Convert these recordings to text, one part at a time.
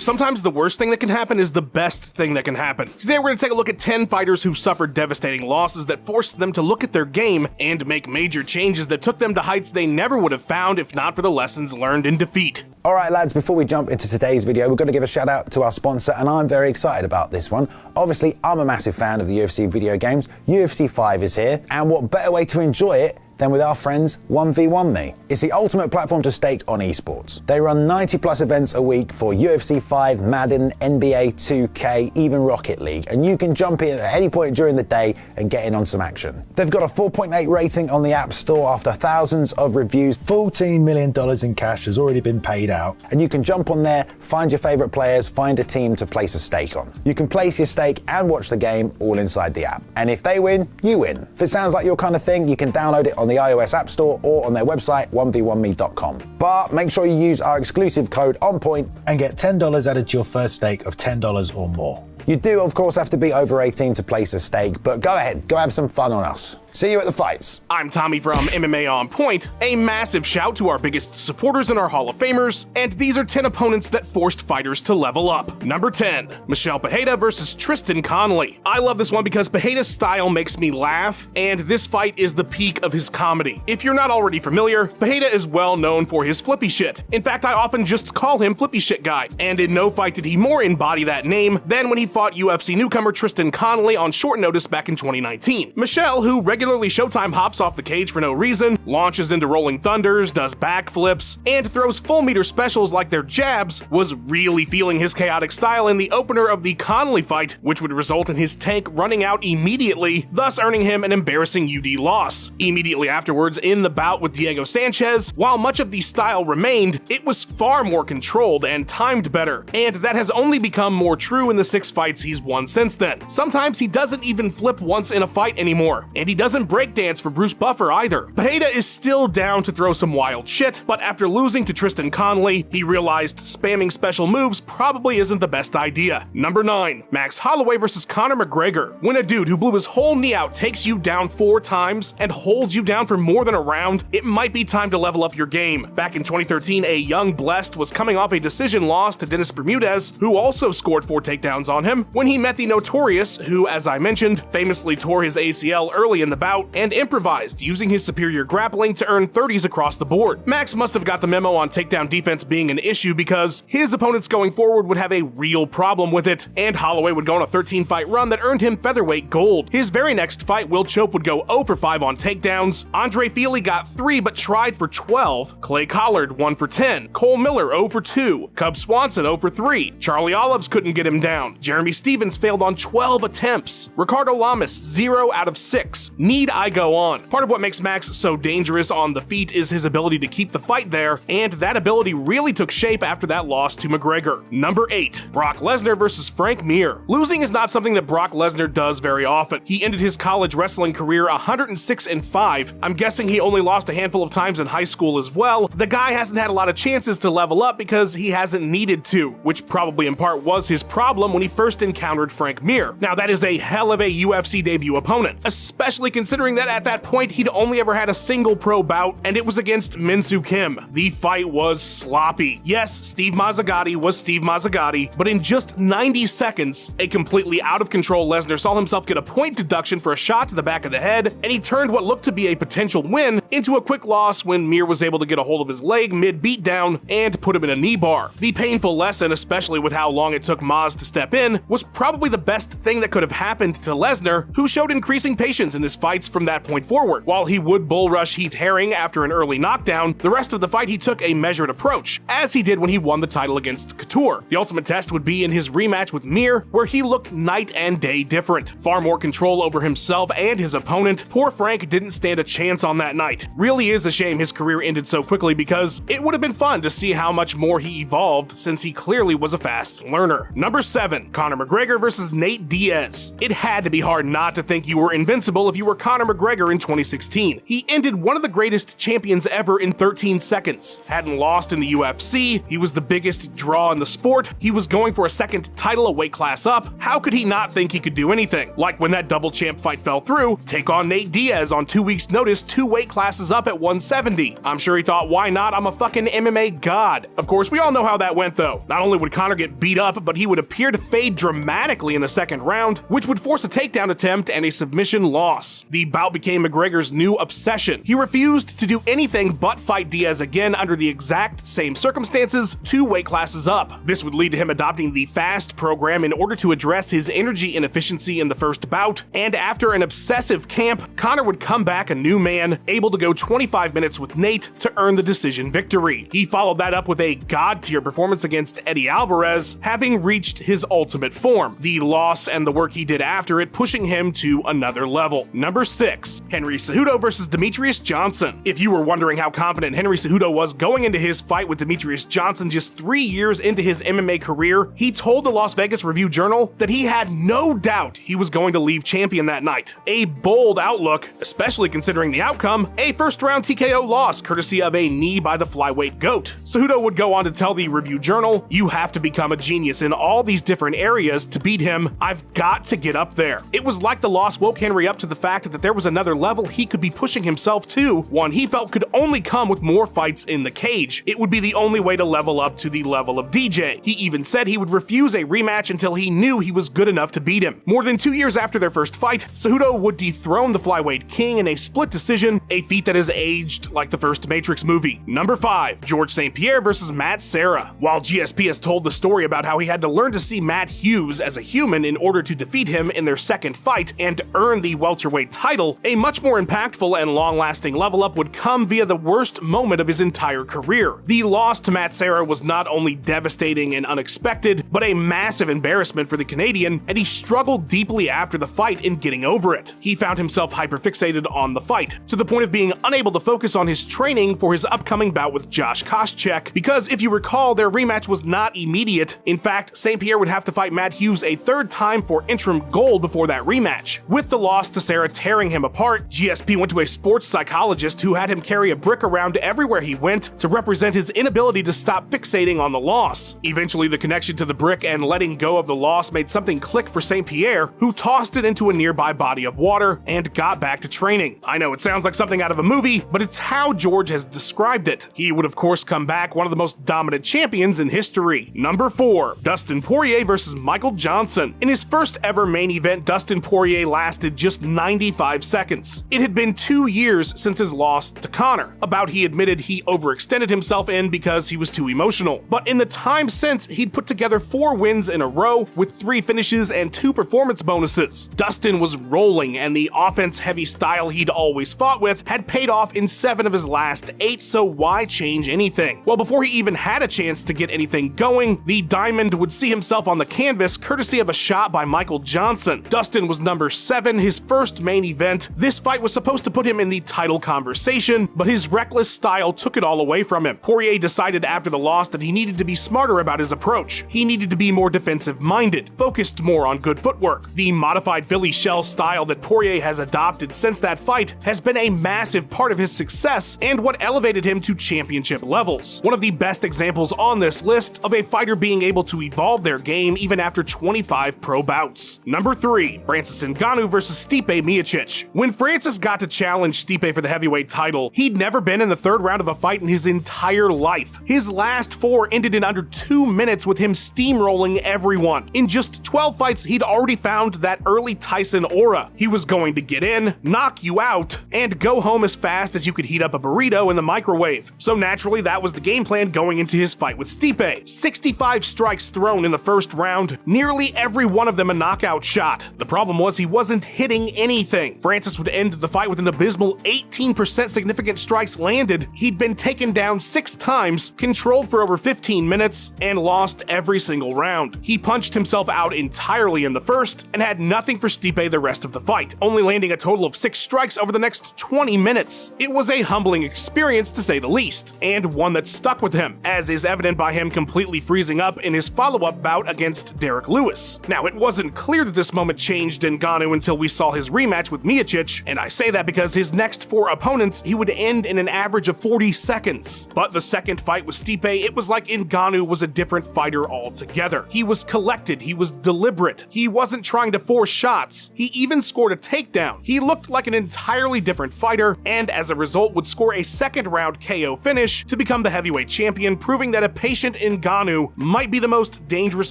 Sometimes the worst thing that can happen is the best thing that can happen. Today we're going to take a look at 10 fighters who suffered devastating losses that forced them to look at their game and make major changes that took them to heights they never would have found if not for the lessons learned in defeat. Alright lads, before we jump into today's video, we're going to give a shout out to our sponsor, and I'm very excited about this one. Obviously, I'm a massive fan of the UFC video games. UFC 5 is here, and what better way to enjoy it than with our friends 1v1 Me. It's the ultimate platform to stake on esports. They run 90 plus events a week for UFC 5, Madden, NBA 2K, even Rocket League, and you can jump in at any point during the day and get in on some action. They've got a 4.8 rating on the App Store after thousands of reviews. $14 million in cash has already been paid out. And you can jump on there, find your favorite players, find a team to place a stake on. You can place your stake and watch the game all inside the app. And if they win, you win. If it sounds like your kind of thing, you can download it on the iOS App Store or on their website 1v1me.com. But make sure you use our exclusive code ONPOINT and get $10 added to your first stake of $10 or more. You do of course have to be over 18 to place a stake, but go ahead, go have some fun on us. See you at the fights. I'm Tommy from MMA On Point. A massive shout to our biggest supporters and our Hall of Famers, and these are 10 opponents that forced fighters to level up. Number 10, Michel Pereira versus Tristan Connelly. I love this one because Pereira's style makes me laugh, and this fight is the peak of his comedy. If you're not already familiar, Pereira is well known for his flippy shit. In fact, I often just call him Flippy Shit Guy, and in no fight did he more embody that name than when he fought UFC newcomer Tristan Connelly on short notice back in 2019. Michel, who regularly Showtime hops off the cage for no reason, launches into rolling thunders, does backflips, and throws full meter specials like they're jabs, was really feeling his chaotic style in the opener of the Connelly fight, which would result in his tank running out immediately, thus earning him an embarrassing UD loss. Immediately afterwards, in the bout with Diego Sanchez, while much of the style remained, it was far more controlled and timed better, and that has only become more true in the 6 fights he's won since then. Sometimes he doesn't even flip once in a fight anymore, and he doesn't break dance for Bruce Buffer either. Pereira is still down to throw some wild shit, but after losing to Tristan Connelly, he realized spamming special moves probably isn't the best idea. Number 9, Max Holloway versus Conor McGregor. When a dude who blew his whole knee out takes you down 4 times and holds you down for more than a round, it might be time to level up your game. Back in 2013, a young Blessed was coming off a decision loss to Dennis Bermudez, who also scored 4 takedowns on him, when he met the Notorious, who, as I mentioned, famously tore his ACL early in the bout and improvised, using his superior grappling to earn 30s across the board. Max must have got the memo on takedown defense being an issue because his opponents going forward would have a real problem with it, and Holloway would go on a 13-fight run that earned him featherweight gold. His very next fight, Will Chope would go 0 for 5 on takedowns, Andre Feely got 3 but tried for 12, Clay Collard 1 for 10, Cole Miller 0 for 2, Cub Swanson 0 for 3, Charlie Olives couldn't get him down, Jeremy Stevens failed on 12 attempts, Ricardo Lamas 0 out of 6, Need I go on. Part of what makes Max so dangerous on the feet is his ability to keep the fight there, and that ability really took shape after that loss to McGregor. Number 8, Brock Lesnar versus Frank Mir. Losing is not something that Brock Lesnar does very often. He ended his college wrestling career 106-5. I'm guessing he only lost a handful of times in high school as well. The guy hasn't had a lot of chances to level up because he hasn't needed to, which probably in part was his problem when he first encountered Frank Mir. Now that is a hell of a UFC debut opponent, especially considering that at that point he'd only ever had a single pro bout, and it was against Min-Soo Kim. The fight was sloppy. Yes, Steve Mazzagatti was Steve Mazzagatti, but in just 90 seconds, a completely out of control Lesnar saw himself get a point deduction for a shot to the back of the head, and he turned what looked to be a potential win into a quick loss when Mir was able to get a hold of his leg mid-beatdown and put him in a knee bar. The painful lesson, especially with how long it took Maz to step in, was probably the best thing that could have happened to Lesnar, who showed increasing patience in his fights from that point forward. While he would bull rush Heath Herring after an early knockdown, the rest of the fight he took a measured approach, as he did when he won the title against Couture. The ultimate test would be in his rematch with Mir, where he looked night and day different. Far more control over himself and his opponent. Poor Frank didn't stand a chance on that night. Really is a shame his career ended so quickly because it would have been fun to see how much more he evolved since he clearly was a fast learner. Number 7, Conor McGregor versus Nate Diaz. It had to be hard not to think you were invincible if you were Conor McGregor in 2016. He ended one of the greatest champions ever in 13 seconds. Hadn't lost in the UFC, he was the biggest draw in the sport, he was going for a second title a weight class up. How could he not think he could do anything? Like when that double champ fight fell through, take on Nate Diaz on 2 weeks' notice, 2 weight classes up at 170. I'm sure he thought, why not? I'm a fucking MMA god. Of course, we all know how that went though. Not only would Conor get beat up, but he would appear to fade dramatically in the second round, which would force a takedown attempt and a submission loss. The bout became McGregor's new obsession. He refused to do anything but fight Diaz again under the exact same circumstances, 2 weight classes up. This would lead to him adopting the FAST program in order to address his energy inefficiency in the first bout, and after an obsessive camp, Conor would come back a new man, able to go 25 minutes with Nate to earn the decision victory. He followed that up with a god-tier performance against Eddie Alvarez, having reached his ultimate form, the loss and the work he did after it pushing him to another level. Number 6. Henry Cejudo versus Demetrius Johnson. If you were wondering how confident Henry Cejudo was going into his fight with Demetrius Johnson just 3 years into his MMA career, he told the Las Vegas Review-Journal that he had no doubt he was going to leave champion that night. A bold outlook, especially considering the outcome, a first-round TKO loss courtesy of a knee by the flyweight GOAT. Cejudo would go on to tell the Review-Journal, "You have to become a genius in all these different areas to beat him. I've got to get up there." It was like the loss woke Henry up to the fact that there was another level he could be pushing himself to, one he felt could only come with more fights in the cage. It would be the only way to level up to the level of DJ. He even said he would refuse a rematch until he knew he was good enough to beat him. More than 2 years after their first fight, Cejudo would dethrone the flyweight king in a split decision, a feat that has aged like the first Matrix movie. Number 5. George St. Pierre versus Matt Serra. While GSP has told the story about how he had to learn to see Matt Hughes as a human in order to defeat him in their second fight and earn the welterweight title, a much more impactful and long-lasting level up would come via the worst moment of his entire career. The loss to Matt Serra was not only devastating and unexpected, but a massive embarrassment for the Canadian, and he struggled deeply after the fight in getting over it. He found himself hyperfixated on the fight, to the point of being unable to focus on his training for his upcoming bout with Josh Koscheck, because if you recall, their rematch was not immediate. In fact, St. Pierre would have to fight Matt Hughes a third time for interim gold before that rematch. With the loss to Serra tearing him apart, GSP went to a sports psychologist who had him carry a brick around everywhere he went to represent his inability to stop fixating on the loss. Eventually, the connection to the brick and letting go of the loss made something click for St. Pierre, who tossed it into a nearby body of water and got back to training. I know it sounds like something out of a movie, but it's how George has described it. He would of course come back one of the most dominant champions in history. Number 4. Dustin Poirier versus Michael Johnson. In his first ever main event, Dustin Poirier lasted just 95 seconds. It had been 2 years since his loss to Conor, a bout he admitted he overextended himself in because he was too emotional. But in the time since, he'd put together 4 wins in a row with 3 finishes and 2 performance bonuses. Dustin was rolling, and the offense-heavy style he'd always fought with had paid off in 7 of his last 8, so why change anything? Well, before he even had a chance to get anything going, the Diamond would see himself on the canvas courtesy of a shot by Michael Johnson. Dustin was number 7, his first main event. This fight was supposed to put him in the title conversation, but his reckless style took it all away from him. Poirier decided after the loss that he needed to be smarter about his approach. He needed to be more defensive-minded, focused more on good footwork. The modified Philly shell style that Poirier has adopted since that fight has been a massive part of his success and what elevated him to championship levels. One of the best examples on this list of a fighter being able to evolve their game even after 25 pro bouts. Number 3. Francis Ngannou versus Stipe Miocic. When Francis got to challenge Stipe for the heavyweight title, he'd never been in the third round of a fight in his entire life. His last 4 ended in under 2 minutes with him steamrolling everyone. In just 12 fights, he'd already found that early Tyson aura. He was going to get in, knock you out, and go home as fast as you could heat up a burrito in the microwave. So naturally, that was the game plan going into his fight with Stipe. 65 strikes thrown in the first round, nearly every one of them a knockout shot. The problem was he wasn't hitting anything. Francis would end the fight with an abysmal 18% significant strikes landed. He'd been taken down 6 times, controlled for over 15 minutes, and lost every single round. He punched himself out entirely in the first and had nothing for Stipe the rest of the fight, only landing a total of 6 strikes over the next 20 minutes. It was a humbling experience to say the least, and one that stuck with him, as is evident by him completely freezing up in his follow-up bout against Derek Lewis. Now, it wasn't clear that this moment changed Ngannou until we saw his rematch match with Miocic, and I say that because his next 4 opponents he would end in an average of 40 seconds. But the second fight with Stipe, it was like Ngannou was a different fighter altogether. He was collected, he was deliberate, he wasn't trying to force shots, he even scored a takedown. He looked like an entirely different fighter, and as a result would score a second round KO finish to become the heavyweight champion, proving that a patient Ngannou might be the most dangerous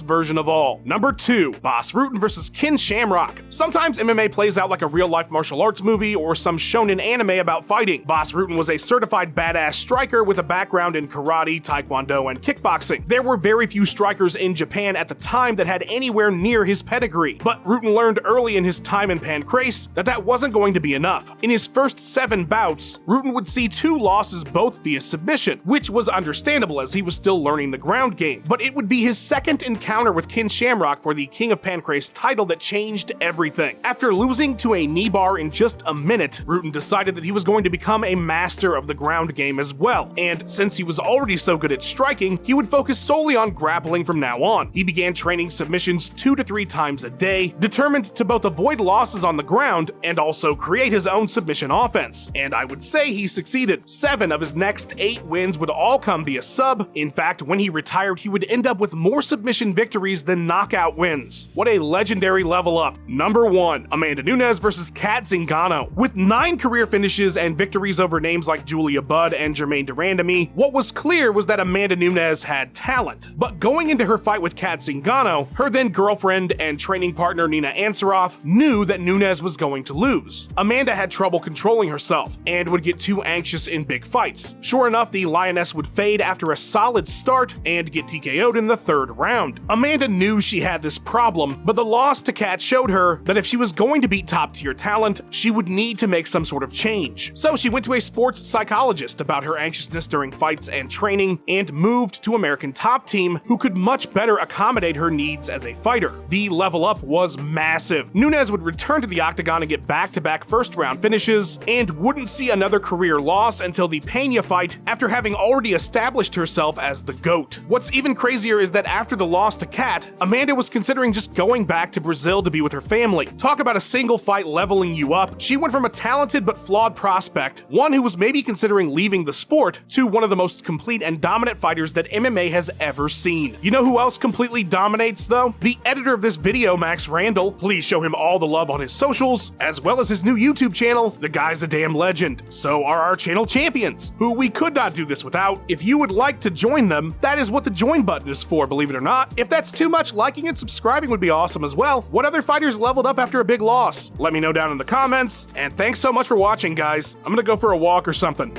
version of all. Number 2, Bas Rutten versus Kin Shamrock. Sometimes MMA plays out like a real-life martial arts movie or some shonen anime about fighting. Bas Rutten was a certified badass striker with a background in karate, taekwondo, and kickboxing. There were very few strikers in Japan at the time that had anywhere near his pedigree, but Rutten learned early in his time in Pancrase that wasn't going to be enough. In his first 7 bouts, Rutten would see 2 losses both via submission, which was understandable as he was still learning the ground game. But it would be his second encounter with Kin Shamrock for the King of Pancrase title that changed everything. After losing to a knee bar in just a minute, Rutten decided that he was going to become a master of the ground game as well, and since he was already so good at striking, he would focus solely on grappling from now on. He began training submissions 2 to 3 times a day, determined to both avoid losses on the ground and also create his own submission offense, and I would say he succeeded. 7 of his next 8 wins would all come via sub. In fact, when he retired, he would end up with more submission victories than knockout wins. What a legendary level up. Number 1, Amanda Nunes versus Kat Zingano. With 9 career finishes and victories over names like Julia Budd and Germaine de Randamie, what was clear was that Amanda Nunes had talent. But going into her fight with Kat Zingano, her then girlfriend and training partner Nina Ansaroff knew that Nunes was going to lose. Amanda had trouble controlling herself and would get too anxious in big fights. Sure enough, the Lioness would fade after a solid start and get TKO'd in the 3rd round. Amanda knew she had this problem, but the loss to Kat showed her that if she was going to beat top-tier talent, she would need to make some sort of change. So she went to a sports psychologist about her anxiousness during fights and training and moved to American Top Team, who could much better accommodate her needs as a fighter. The level up was massive. Nunes would return to the octagon and get back-to-back first-round finishes, and wouldn't see another career loss until the Peña fight after having already established herself as the GOAT. What's even crazier is that after the loss to Kat, Amanda was considering just going back to Brazil to be with her family. Talk about a single fight leveling you up. She went from a talented but flawed prospect, one who was maybe considering leaving the sport, to one of the most complete and dominant fighters that MMA has ever seen. You know who else completely dominates though? The editor of this video, Max Randall. Please show him all the love on his socials, as well as his new YouTube channel. The guy's a damn legend. So are our channel champions, who we could not do this without. If you would like to join them, that is what the join button is for, believe it or not. If that's too much, liking and subscribing would be awesome as well. What other fighters leveled up after a big loss? Let me know down in the comments, and thanks so much for watching, guys. I'm gonna go for a walk or something.